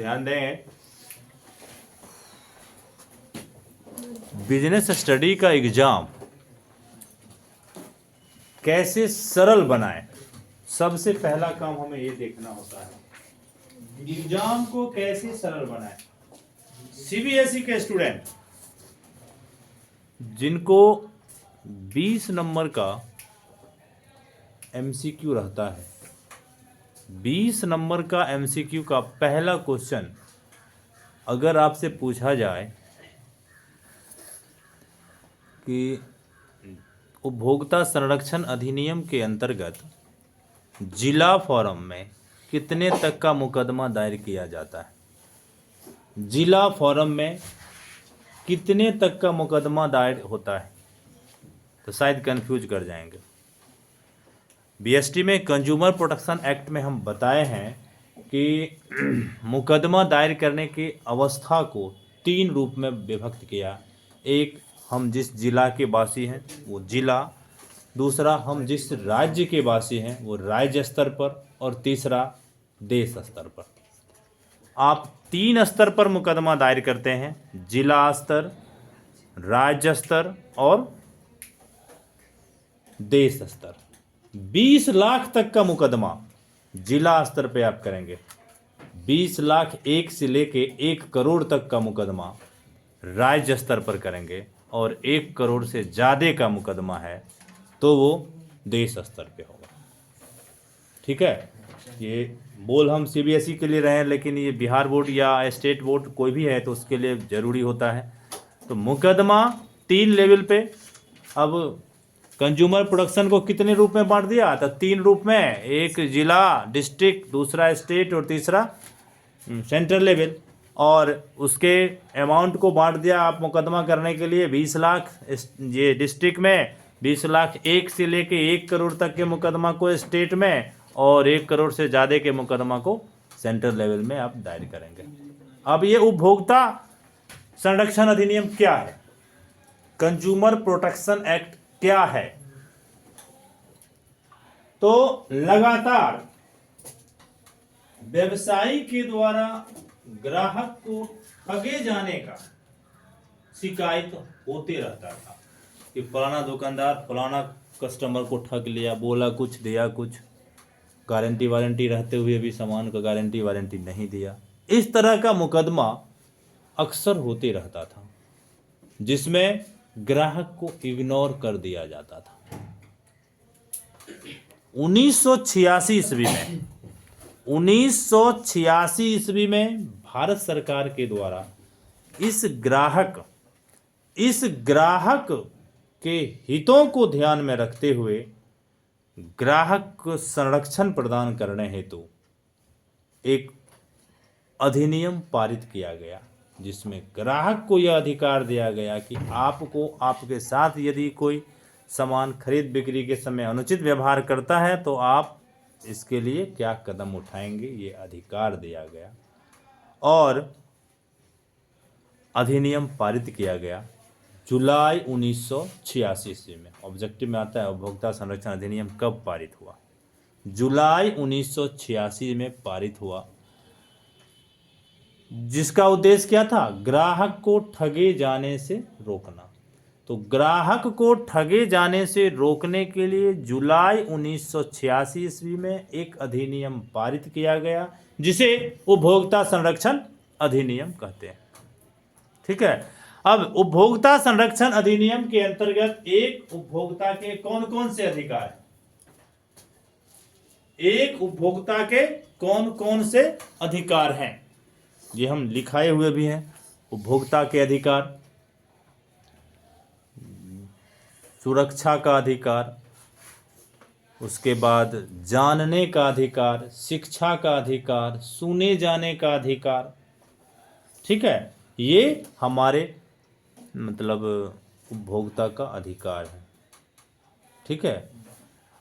ध्यान दें, business study का एग्जाम कैसे सरल बनाएं, सबसे पहला काम हमें ये देखना होता है एग्जाम को कैसे सरल बनाएं। सीबीएसई के स्टूडेंट जिनको 20 नंबर का एमसीक्यू रहता है, 20 नंबर का एमसीक्यू का पहला क्वेश्चन अगर आपसे पूछा जाए कि उपभोक्ता संरक्षण अधिनियम के अंतर्गत जिला फोरम में कितने तक का मुकदमा दायर किया जाता है, जिला फोरम में कितने तक का मुकदमा दायर होता है, तो शायद कंफ्यूज कर जाएंगे। बीएसटी में कंज्यूमर प्रोटेक्शन एक्ट में हम बताए हैं कि मुकदमा दायर करने की अवस्था को 3 रूप में विभक्त किया। एक, हम जिस जिला के वासी हैं वो जिला, दूसरा हम जिस राज्य के वासी हैं वो राज्य स्तर पर, और तीसरा देश स्तर पर। आप 3 स्तर पर मुकदमा दायर करते हैं, जिला स्तर, राज्य स्तर और देश स्तर। 20 लाख तक का मुकदमा जिला स्तर पे आप करेंगे, 20 लाख 1 से लेके 1 करोड़ तक का मुकदमा राज्य स्तर पर करेंगे, और 1 करोड़ से ज़्यादा का मुकदमा है तो वो देश स्तर पे होगा। ठीक है, ये बोल हम सीबीएसई के लिए रहे हैं, लेकिन ये बिहार बोर्ड या स्टेट बोर्ड कोई भी है तो उसके लिए ज़रूरी होता है। तो मुकदमा 3 लेवल पे। अब कंज्यूमर प्रोडक्शन को कितने रूप में बांट दिया, तो 3 रूप में, एक जिला डिस्ट्रिक्ट, दूसरा स्टेट और तीसरा सेंट्रल लेवल। और उसके अमाउंट को बांट दिया आप मुकदमा करने के लिए 20 लाख ये डिस्ट्रिक्ट में, 20 लाख 1 से लेके 1 करोड़ तक के मुकदमा को स्टेट में, और 1 करोड़ से ज़्यादा के मुकदमा को सेंट्रल लेवल में आप दायर करेंगे। अब ये उपभोक्ता संरक्षण अधिनियम क्या है, कंज्यूमर प्रोटेक्शन एक्ट क्या है, तो लगातार व्यवसायी के द्वारा ग्राहक को ठगे जाने का शिकायत होते रहता था कि फलाना दुकानदार फलाना कस्टमर को ठग लिया, बोला कुछ दिया कुछ, गारंटी वारंटी रहते हुए भी सामान का गारंटी वारंटी नहीं दिया। इस तरह का मुकदमा अक्सर होते रहता था जिसमें ग्राहक को इग्नोर कर दिया जाता था। 1986 ईस्वी में भारत सरकार के द्वारा इस ग्राहक के हितों को ध्यान में रखते हुए ग्राहक को संरक्षण प्रदान करने हेतु एक अधिनियम पारित किया गया, जिसमें ग्राहक को यह अधिकार दिया गया कि आपको आपके साथ यदि कोई सामान खरीद बिक्री के समय अनुचित व्यवहार करता है तो आप इसके लिए क्या कदम उठाएंगे, ये अधिकार दिया गया। और अधिनियम पारित किया गया जुलाई 1986 ईस्वी में। ऑब्जेक्टिव में आता है उपभोक्ता संरक्षण अधिनियम कब पारित हुआ, जुलाई 1986 में पारित हुआ, जिसका उद्देश्य क्या था, ग्राहक को ठगे जाने से रोकना। तो ग्राहक को ठगे जाने से रोकने के लिए जुलाई 1986 ईस्वी में एक अधिनियम पारित किया गया जिसे उपभोक्ता संरक्षण अधिनियम कहते हैं। ठीक है, अब उपभोक्ता संरक्षण अधिनियम के अंतर्गत एक उपभोक्ता के कौन कौन से अधिकार हैं, एक उपभोक्ता के कौन कौन से अधिकार हैं, ये हम लिखाए हुए भी हैं। उपभोक्ता के अधिकार, सुरक्षा का अधिकार, उसके बाद जानने का अधिकार, शिक्षा का अधिकार, सुने जाने का अधिकार। ठीक है, ये हमारे मतलब उपभोक्ता का अधिकार है। ठीक है,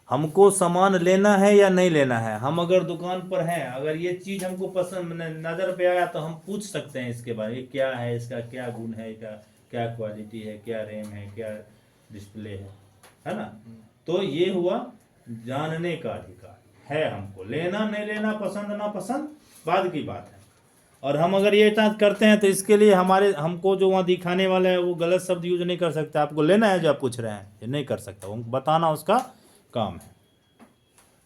हमको सामान लेना है या नहीं लेना है, हम अगर दुकान पर हैं, अगर ये चीज़ हमको पसंद नज़र पे आया तो हम पूछ सकते हैं इसके बारे में, क्या है, इसका क्या गुण है, क्या क्वालिटी है, क्या रैम है, क्या डिस्प्ले है ना। तो ये हुआ जानने का अधिकार है, हमको लेना नहीं लेना, पसंद ना पसंद बाद की बात है। और हम अगर ये जांच करते हैं तो इसके लिए हमको जो वहाँ दिखाने वाला है वो गलत शब्द यूज नहीं कर सकता। आपको लेना है जो आप पूछ रहे हैं, ये नहीं कर सकता, वो बताना उसका काम है।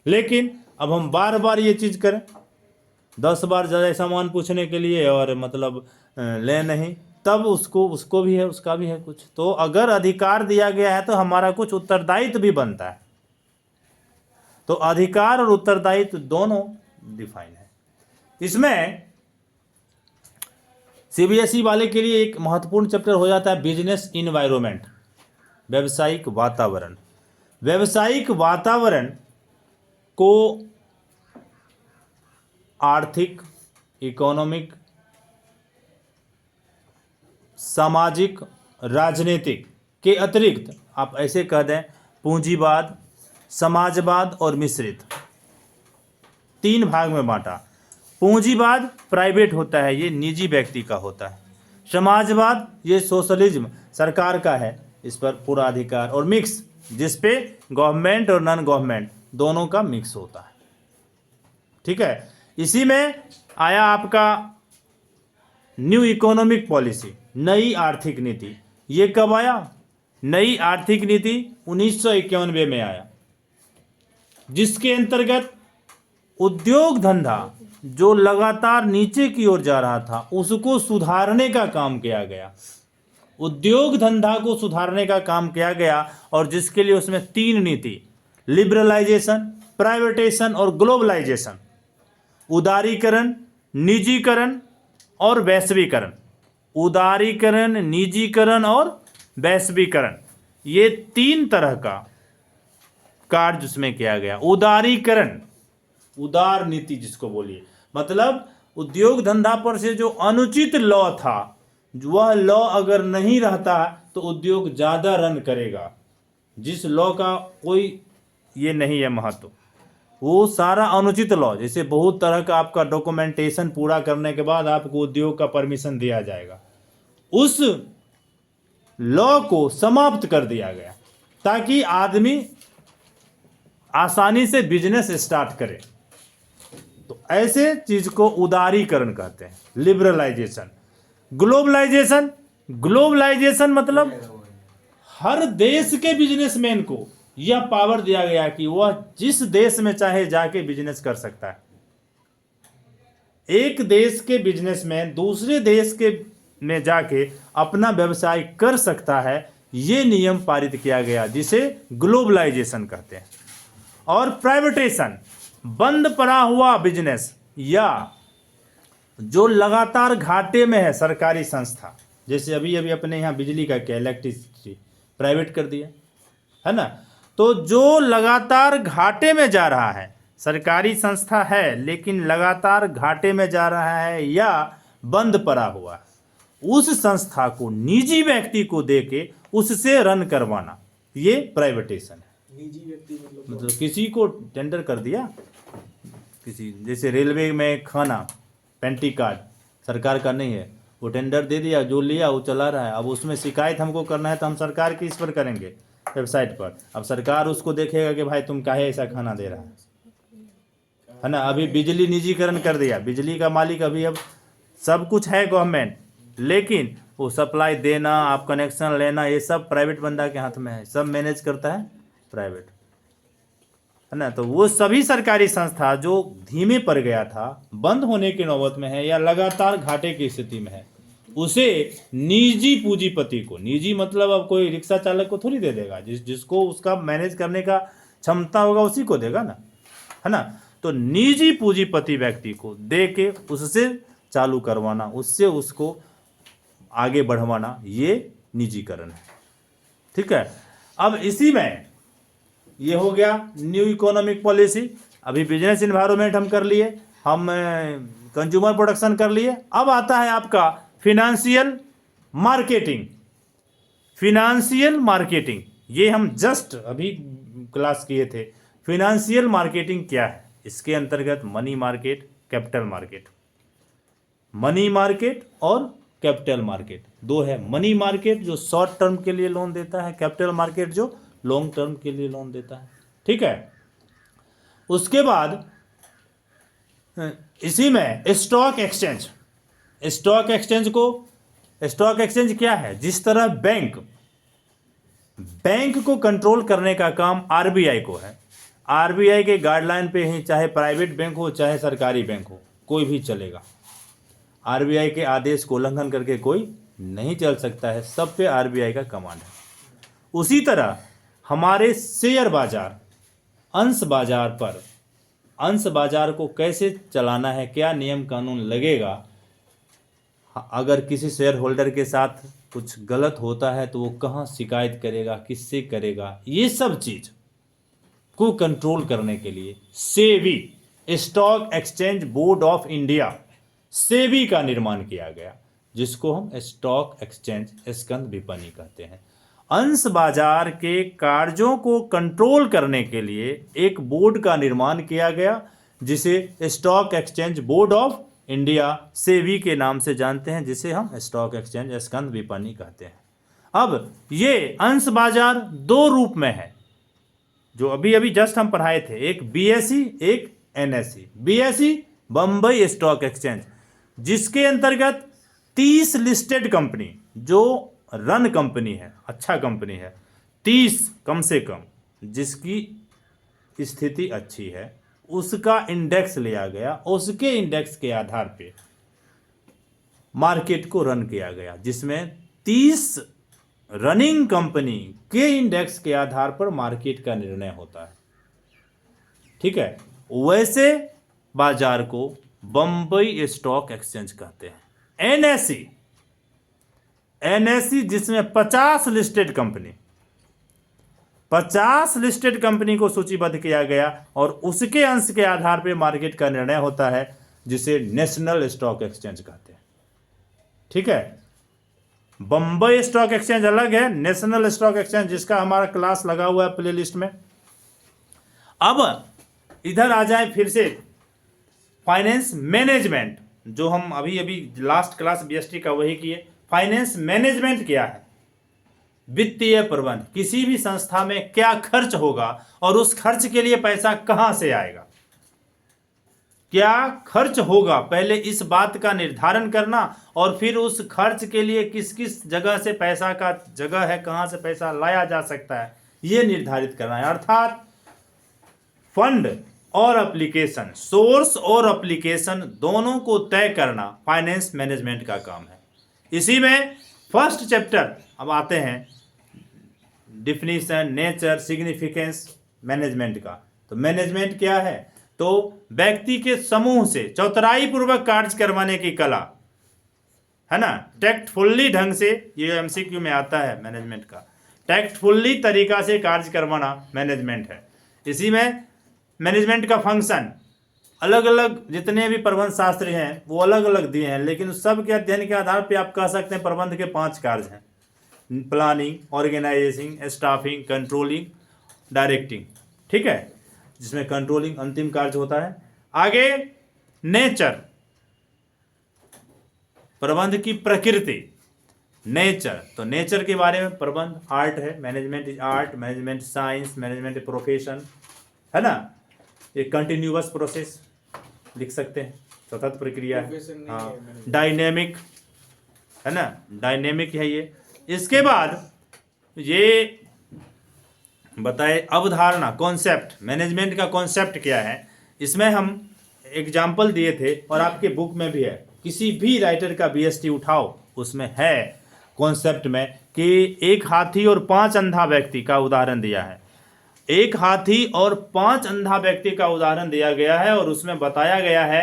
लेकिन अब हम बार बार ये चीज़ करें, 10 बार ज़्यादा सामान पूछने के लिए और मतलब ले नहीं, तब उसको भी है, उसका भी है कुछ। तो अगर अधिकार दिया गया है तो हमारा कुछ उत्तरदायित्व भी बनता है। तो अधिकार और उत्तरदायित्व दोनों डिफाइन है। इसमें सीबीएसई वाले के लिए एक महत्वपूर्ण चैप्टर हो जाता है बिजनेस इन्वायरमेंट, व्यवसायिक वातावरण। व्यवसायिक वातावरण को आर्थिक, इकोनॉमिक, सामाजिक, राजनीतिक के अतिरिक्त आप ऐसे कह दें पूंजीवाद, समाजवाद और मिश्रित, 3 भाग में बांटा। पूंजीवाद प्राइवेट होता है, ये निजी व्यक्ति का होता है। समाजवाद ये सोशलिज्म, सरकार का है, इस पर पूरा अधिकार। और मिक्स, जिस पे गवर्नमेंट और नॉन गवर्नमेंट दोनों का मिक्स होता है। ठीक है, इसी में आया आपका न्यू इकोनॉमिक पॉलिसी, नई आर्थिक नीति। ये कब आया? नई आर्थिक नीति 1991 में आया, जिसके अंतर्गत उद्योग धंधा जो लगातार नीचे की ओर जा रहा था उसको सुधारने का काम किया गया। उद्योग धंधा को सुधारने का काम किया गया, और जिसके लिए उसमें 3 नीति, लिबरलाइजेशन, प्राइवेटाइजेशन और ग्लोबलाइजेशन, उदारीकरण, निजीकरण और वैश्वीकरण। उदारीकरण, निजीकरण और वैश्वीकरण, ये 3 तरह का कार्य उसमें किया गया। उदारीकरण, उदार नीति जिसको बोलिए, मतलब उद्योग धंधा पर से जो अनुचित लॉ था, वह लॉ अगर नहीं रहता तो उद्योग ज़्यादा रन करेगा। जिस लॉ का कोई ये नहीं है महत्व, वो सारा अनुचित लॉ, जैसे बहुत तरह का आपका डॉक्यूमेंटेशन पूरा करने के बाद आपको उद्योग का परमिशन दिया जाएगा, उस लॉ को समाप्त कर दिया गया ताकि आदमी आसानी से बिजनेस स्टार्ट करे। तो ऐसे चीज को उदारीकरण कहते हैं, लिबरलाइजेशन। ग्लोबलाइजेशन, ग्लोबलाइजेशन मतलब हर देश के बिजनेसमैन को यह पावर दिया गया कि वह जिस देश में चाहे जाके बिजनेस कर सकता है। एक देश के बिजनेसमैन दूसरे देश के में जाके अपना व्यवसाय कर सकता है, ये नियम पारित किया गया, जिसे ग्लोबलाइजेशन कहते हैं। और प्राइवेटाइजेशन, बंद पड़ा हुआ बिजनेस या जो लगातार घाटे में है सरकारी संस्था, जैसे अभी अभी अपने यहाँ बिजली का क्या, इलेक्ट्रिसिटी प्राइवेट कर दिया है ना। तो जो लगातार घाटे में जा रहा है, सरकारी संस्था है लेकिन लगातार घाटे में जा रहा है या बंद पड़ा हुआ, उस संस्था को निजी व्यक्ति को देके उससे रन करवाना, ये प्राइवेटाइजेशन है। निजी व्यक्ति मतलब किसी को टेंडर कर दिया, किसी जैसे रेलवे में खाना पेंटी कार्ड सरकार का नहीं है, वो टेंडर दे दिया, जो लिया वो चला रहा है। अब उसमें शिकायत हमको करना है तो हम सरकार की इस पर करेंगे, वेबसाइट पर। अब सरकार उसको देखेगा कि भाई तुम काहे ऐसा खाना दे रहा है ना। अभी बिजली निजीकरण कर दिया, बिजली का मालिक अभी अब सब कुछ है गवर्नमेंट, लेकिन वो सप्लाई देना, आप कनेक्शन लेना, ये सब प्राइवेट बंदा के हाथ में है, सब मैनेज करता है प्राइवेट, है ना। तो वो सभी सरकारी संस्था जो धीमे पड़ गया था, बंद होने की नौबत में है या लगातार घाटे की स्थिति में है, उसे निजी पूंजीपति को, निजी मतलब अब कोई रिक्शा चालक को थोड़ी दे देगा, जिसको उसका मैनेज करने का क्षमता होगा उसी को देगा ना, है ना। तो निजी पूंजीपति व्यक्ति को दे के उससे चालू करवाना, उससे उसको आगे बढ़वाना, ये निजीकरण है। ठीक है, अब इसी में ये हो गया न्यू इकोनॉमिक पॉलिसी। अभी बिजनेस इन्वायरमेंट हम कर लिए, हम कंज्यूमर प्रोडक्शन कर लिए। अब आता है आपका फिनेंशियल मार्केटिंग। फिनेंशियल मार्केटिंग ये हम जस्ट अभी क्लास किए थे। फिनेंशियल मार्केटिंग क्या है? इसके अंतर्गत money market, capital market, money market और कैपिटल मार्केट दो है। मनी मार्केट जो शॉर्ट टर्म के लिए लोन देता है, कैपिटल मार्केट जो लॉन्ग टर्म के लिए लोन देता है। ठीक है, उसके बाद इसी में स्टॉक एक्सचेंज, स्टॉक एक्सचेंज क्या है? जिस तरह बैंक को कंट्रोल करने का काम आरबीआई को है, आरबीआई के गाइडलाइन पे ही चाहे प्राइवेट बैंक हो चाहे सरकारी बैंक हो कोई भी चलेगा। आरबीआई के आदेश को उल्लंघन करके कोई नहीं चल सकता है, सब पे आरबीआई का कमांड है। उसी तरह हमारे शेयर बाजार, अंश बाजार को कैसे चलाना है, क्या नियम कानून लगेगा, अगर किसी शेयर होल्डर के साथ कुछ गलत होता है तो वो कहाँ शिकायत करेगा, किससे करेगा, ये सब चीज को कंट्रोल करने के लिए SEBI, stock exchange board of India, SEBI का निर्माण किया गया, जिसको हम स्टॉक एक्सचेंज स्कंद विपणी कहते हैं। अंश बाजार के कार्यों को कंट्रोल करने के लिए एक बोर्ड का निर्माण किया गया, जिसे stock exchange board of India, SEBI के नाम से जानते हैं, जिसे हम स्टॉक एक्सचेंज स्कंद विपणी कहते हैं। अब ये अंश बाजार दो रूप में है, जो अभी जस्ट हम पढ़ाए थे, एक बीएसई एक NSE. BSE Bombay stock exchange, जिसके अंतर्गत 30 लिस्टेड कंपनी, जो रन कंपनी है, अच्छा कंपनी है, 30 कम से कम जिसकी स्थिति अच्छी है, उसका इंडेक्स लिया गया, उसके इंडेक्स के आधार पे मार्केट को रन किया गया, जिसमें 30 रनिंग कंपनी के इंडेक्स के आधार पर मार्केट का निर्णय होता है। ठीक है, वैसे बाजार को बंबई स्टॉक एक्सचेंज कहते हैं। एनएसई जिसमें 50 लिस्टेड कंपनी को सूचीबद्ध किया गया और उसके अंश के आधार पर मार्केट का निर्णय होता है, जिसे नेशनल स्टॉक एक्सचेंज कहते हैं। ठीक है, बंबई स्टॉक एक्सचेंज अलग है, नेशनल स्टॉक एक्सचेंज जिसका हमारा क्लास लगा हुआ है प्लेलिस्ट में। अब इधर आ जाए फिर से फाइनेंस मैनेजमेंट, जो हम अभी लास्ट क्लास बीएसटी का वही किए। फाइनेंस मैनेजमेंट क्या है? वित्तीय प्रबंध, किसी भी संस्था में क्या खर्च होगा और उस खर्च के लिए पैसा कहां से आएगा, क्या खर्च होगा, पहले इस बात का निर्धारण करना और फिर उस खर्च के लिए किस किस जगह से पैसा का जगह है, कहां से पैसा लाया जा सकता है, यह निर्धारित करना है। अर्थात फंड और एप्लीकेशन, सोर्स और एप्लीकेशन दोनों को तय करना फाइनेंस मैनेजमेंट का काम है। इसी में फर्स्ट चैप्टर अब आते हैं डिफिनीशन, नेचर, सिग्निफिकेंस मैनेजमेंट का। तो मैनेजमेंट क्या है? तो व्यक्ति के समूह से चौतराई पूर्वक कार्य करवाने की कला है ना, टैक्टफुल्ली ढंग से, ये एमसीक्यू में आता है मैनेजमेंट का, टैक्टफुल्ली तरीका से कार्य करवाना मैनेजमेंट है। इसी में मैनेजमेंट का फंक्शन अलग अलग, जितने भी प्रबंध शास्त्र हैं वो अलग अलग दिए हैं, लेकिन उस सब के अध्ययन के आधार पे आप कह सकते हैं प्रबंध के 5 कार्य हैं: planning, organising, staffing, controlling, directing. ठीक है, जिसमें कंट्रोलिंग अंतिम कार्य होता है। आगे नेचर, प्रबंध की प्रकृति, नेचर, तो नेचर के बारे में प्रबंध आर्ट है, management is art, management science, management profession, है ना, ये कंटिन्यूअस प्रोसेस लिख सकते हैं, सतत प्रक्रिया है। हाँ, डायनेमिक है ना, डायनेमिक है ये। इसके बाद ये बताए अवधारणा, कॉन्सेप्ट, मैनेजमेंट का कॉन्सेप्ट क्या है। इसमें हम एग्जाम्पल दिए थे और आपके बुक में भी है, किसी भी राइटर का बीएसटी उठाओ उसमें है कॉन्सेप्ट में कि एक हाथी और 5 अंधा व्यक्ति का उदाहरण दिया है। एक हाथी और 5 अंधा व्यक्ति का उदाहरण दिया गया है और उसमें बताया गया है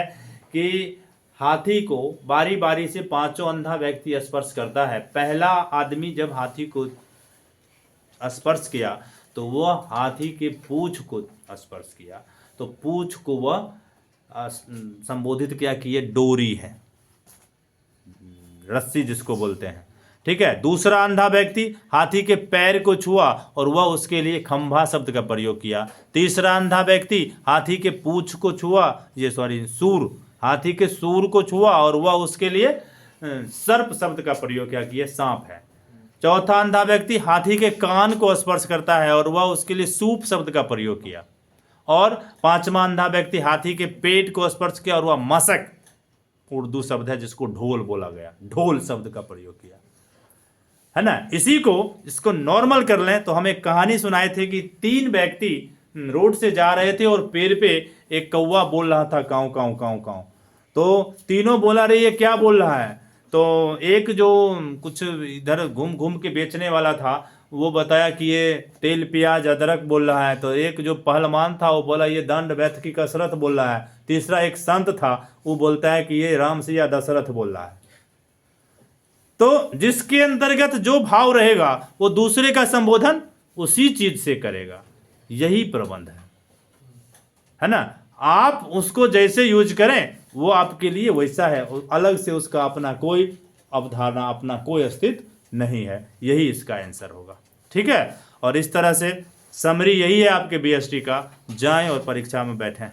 कि हाथी को बारी बारी से 5 अंधा व्यक्ति स्पर्श करता है। पहला आदमी जब हाथी को स्पर्श किया तो वह हाथी के पूंछ को स्पर्श किया, तो पूंछ को वह संबोधित किया कि ये डोरी है, रस्सी जिसको बोलते हैं। ठीक है, दूसरा अंधा व्यक्ति हाथी के पैर को छुआ और वह उसके लिए खंभा शब्द का प्रयोग किया। तीसरा अंधा व्यक्ति हाथी के पूंछ को छुआ, सूर, हाथी के सूर को छुआ और वह उसके लिए सर्प शब्द का प्रयोग किया कि यह सांप है। चौथा अंधा व्यक्ति हाथी के कान को स्पर्श करता है और वह उसके लिए सूप शब्द का प्रयोग किया। और 5वां अंधा व्यक्ति हाथी के पेट को स्पर्श किया और वह मशक उर्दू शब्द है जिसको ढोल बोला गया, ढोल शब्द का प्रयोग किया है ना। इसको नॉर्मल कर लें तो हम एक कहानी सुनाए थे कि 3 व्यक्ति रोड से जा रहे थे और पेड़ पे एक कौवा बोल रहा था काऊ काऊ काऊ काऊ। तो तीनों बोला रहे ये क्या बोल रहा है। तो एक जो कुछ इधर घूम घूम के बेचने वाला था वो बताया कि ये तेल प्याज अदरक बोल रहा है। तो एक जो पहलवान था वो बोला ये दंड बैठ की कसरत बोल रहा है। तीसरा एक संत था वो बोलता है कि ये राम सिया दशरथ बोल रहा है। तो जिसके अंतर्गत जो भाव रहेगा वो दूसरे का संबोधन उसी चीज से करेगा, यही प्रबंध है ना। आप उसको जैसे यूज करें वो आपके लिए वैसा है, अलग से उसका अपना कोई अवधारणा, अपना कोई अस्तित्व नहीं है। यही इसका आंसर होगा, ठीक है। और इस तरह से समरी यही है आपके बीएसटी का। जाएं और परीक्षा में बैठें।